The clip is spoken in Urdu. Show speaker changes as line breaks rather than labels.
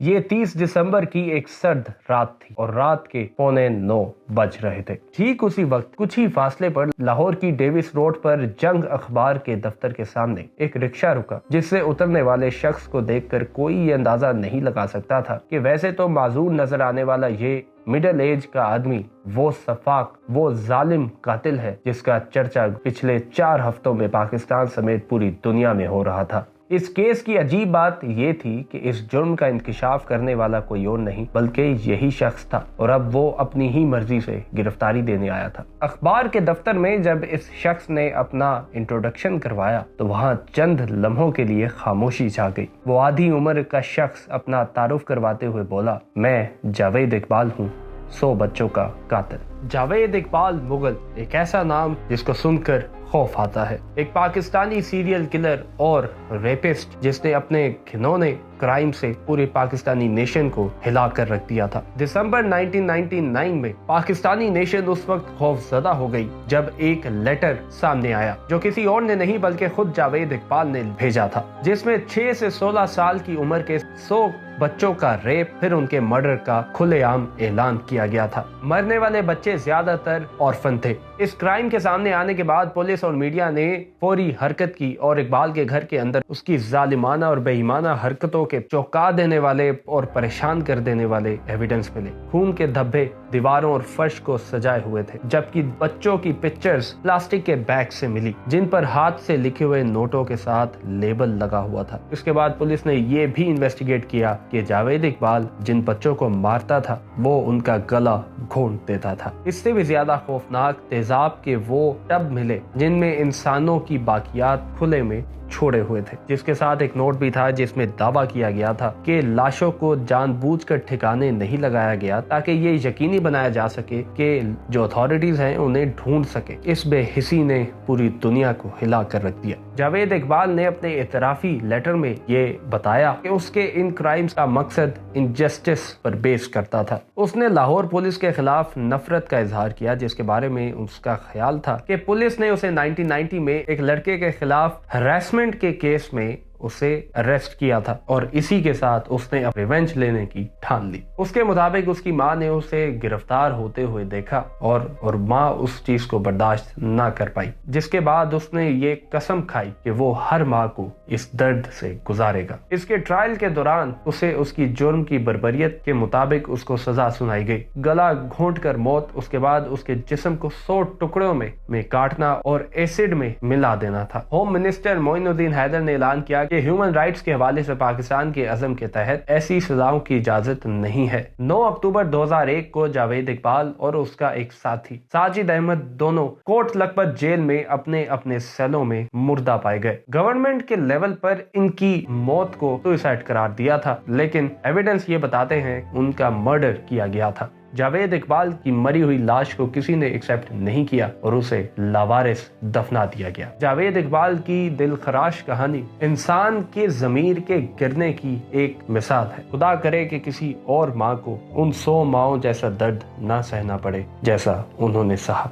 یہ 30 دسمبر کی ایک سرد رات تھی اور رات کے 8:45 بج رہے تھے۔ ٹھیک اسی وقت کچھ ہی فاصلے پر لاہور کی ڈیوس روڈ پر جنگ اخبار کے دفتر کے سامنے ایک رکشہ رکا، جس سے اترنے والے شخص کو دیکھ کر کوئی یہ اندازہ نہیں لگا سکتا تھا کہ ویسے تو معذور نظر آنے والا یہ مڈل ایج کا آدمی وہ سفاک، وہ ظالم قاتل ہے جس کا چرچا پچھلے 4 ہفتوں میں پاکستان سمیت پوری دنیا میں ہو رہا تھا۔ اس کیس کی عجیب بات یہ تھی کہ اس جرم کا انکشاف کرنے والا کوئی اور نہیں بلکہ یہی شخص تھا، اور اب وہ اپنی ہی مرضی سے گرفتاری دینے آیا تھا۔ اخبار کے دفتر میں جب اس شخص نے اپنا انٹروڈکشن کروایا تو وہاں چند لمحوں کے لیے خاموشی چھا گئی۔ وہ آدھی عمر کا شخص اپنا تعارف کرواتے ہوئے بولا، میں جاوید اقبال ہوں، 100 بچوں کا قاتل۔ جاوید اقبال مغل ایک ایسا نام جس کو سن کر خوف آتا ہے، ایک پاکستانی سیریل کلر اور ریپسٹ جس نے اپنے گھنونے کرائم سے پورے پاکستانی نیشن کو ہلا کر رکھ دیا تھا۔ دسمبر 1999 میں پاکستانی نیشن اس وقت خوف زدہ ہو گئی جب ایک لیٹر سامنے آیا جو کسی اور نے نہیں بلکہ خود جاوید اقبال نے بھیجا تھا، جس میں 6 سے 16 سال کی عمر کے 100 بچوں کا ریپ پھر ان کے مرڈر کا کھلے عام اعلان کیا گیا تھا۔ مرنے والے بچے زیادہ تر آرفن تھے۔ اس کرائم کے سامنے آنے کے بعد پولیس اور میڈیا نے فوری حرکت کی اور اقبال کے گھر کے اندر اس کی ظالمانہ اور بے ایمانہ حرکتوں کے چونکا دینے والے اور پریشان کر دینے والے ایویڈنس ملے۔ خون کے دھبے دیواروں اور فرش کو سجائے ہوئے تھے، جبکہ بچوں کی پکچرز پلاسٹک کے بیگ سے ملی جن پر ہاتھ سے لکھے ہوئے نوٹوں کے ساتھ لیبل لگا ہوا تھا۔ اس کے بعد پولیس نے یہ بھی انویسٹیگیٹ کیا کہ جاوید اقبال جن بچوں کو مارتا تھا وہ ان کا گلا گھونٹ دیتا تھا۔ اس سے بھی زیادہ خوفناک تیزاب کے وہ ٹب ملے جن میں انسانوں کی باقیات کھلے میں چھوڑے ہوئے تھے، جس کے ساتھ ایک نوٹ بھی تھا جس میں دعویٰ کیا گیا تھا کہ لاشوں کو جان بوجھ کر ٹھکانے نہیں لگایا گیا تاکہ یہ یقینی بنایا جا سکے کہ جو اتھارٹیز ہیں انہیں ڈھونڈ سکے۔ اس بے حسی نے پوری دنیا کو ہلا کر رکھ دیا۔ جاوید اقبال نے اپنے اعترافی لیٹر میں یہ بتایا کہ اس کے ان کرائمز کا مقصد انجسٹس پر بیس کرتا تھا۔ اس نے لاہور پولیس کے خلاف نفرت کا اظہار کیا، جس کے بارے میں اس کا خیال تھا کہ پولیس نے اسے 1990 میں ایک لڑکے کے خلاف ہراسمنٹ کے کیس میں اسے اریسٹ کیا تھا اور اسی کے ساتھ اس نے ریونج لینے کی ٹھان لی۔ اس کے مطابق اس کی ماں نے اسے گرفتار ہوتے ہوئے دیکھا اور ماں اس چیز کو برداشت نہ کر پائی، جس کے بعد اس نے یہ قسم کھائی کہ وہ ہر ماں کو اس درد سے گزارے گا۔ اس کے ٹرائل کے دوران اسے اس کی جرم کی بربریت کے مطابق اس کو سزا سنائی گئی، گلا گھونٹ کر موت، اس کے بعد اس کے جسم کو 100 ٹکڑوں میں کاٹنا اور ایسڈ میں ملا دینا تھا۔ ہوم منسٹر معین الدین حیدر نے اعلان کیا کہ ہیومن رائٹس کے حوالے سے پاکستان کے عزم کے تحت ایسی سزاؤں کی اجازت نہیں ہے۔ 9 اکتوبر 2001 کو جاوید اقبال اور اس کا ایک ساتھی ساجد احمد دونوں کوٹ لکھپت جیل میں اپنے سیلوں میں مردہ پائے گئے۔ گورنمنٹ کے لیول پر ان کی موت کو سوئسائڈ قرار دیا تھا، لیکن ایویڈنس یہ بتاتے ہیں ان کا مرڈر کیا گیا تھا۔ جاوید اقبال کی مری ہوئی لاش کو کسی نے ایکسیپٹ نہیں کیا اور اسے لاوارث دفنا دیا گیا۔ جاوید اقبال کی دل خراش کہانی انسان کے ضمیر کے گرنے کی ایک مثال ہے۔ خدا کرے کہ کسی اور ماں کو ان 100 ماؤں جیسا درد نہ سہنا پڑے جیسا انہوں نے سہا۔